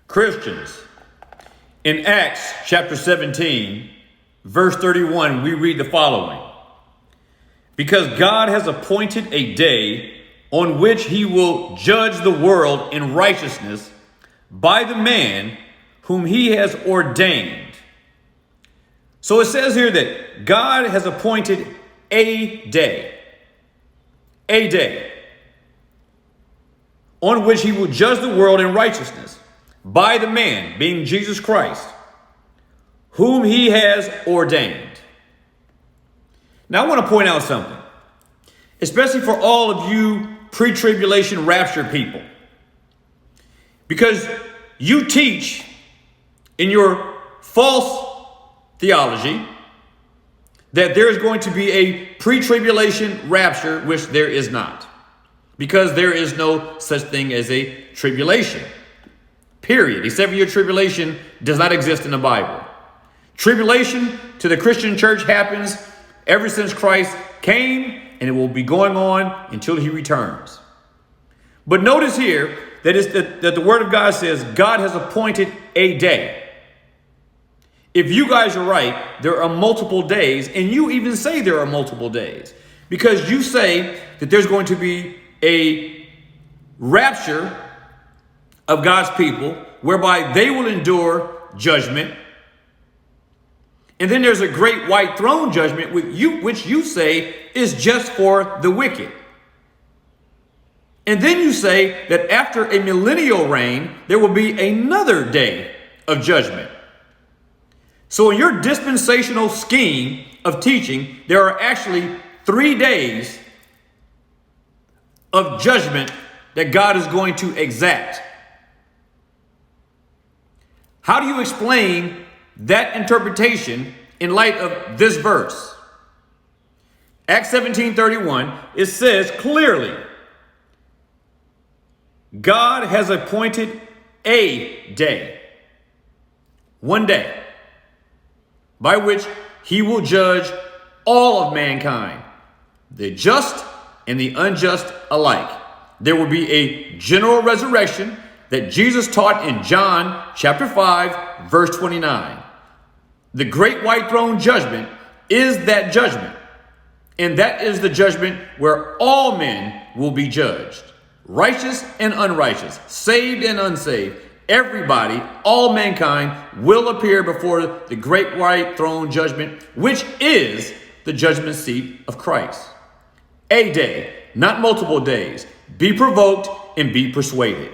Christians, in Acts chapter 17, verse 31, we read the following. Because God has appointed a day on which he will judge the world in righteousness by the man whom he has ordained. So it says here that God has appointed a day on which he will judge the world in righteousness by the man, being Jesus Christ, whom he has ordained. Now I want to point out something, especially for all of you pre-tribulation rapture people, because you teach in your false theology that there is going to be a pre-tribulation rapture, which there is not, because there is no such thing as a tribulation, period. A 7-year tribulation does not exist in the Bible. Tribulation to the Christian church happens ever since Christ came, and it will be going on until he returns. But notice here that the word of God says God has appointed a day. If you guys are right, there are multiple days, and you even say there are multiple days, because you say that there's going to be a rapture of God's people whereby they will endure judgment. And then there's a great white throne judgment which you say is just for the wicked. And then you say that after a millennial reign, there will be another day of judgment. So in your dispensational scheme of teaching, there are actually 3 days of judgment that God is going to exact. How do you explain that interpretation in light of this verse? Acts 17:31, it says clearly, God has appointed a day, one day, by which he will judge all of mankind, the just and the unjust alike. There will be a general resurrection that Jesus taught in John chapter 5, verse 29. The great white throne judgment is that judgment. And that is the judgment where all men will be judged. Righteous and unrighteous, saved and unsaved. Everybody, all mankind will appear before the great white throne judgment, which is the judgment seat of Christ. A day, not multiple days. Be provoked and be persuaded.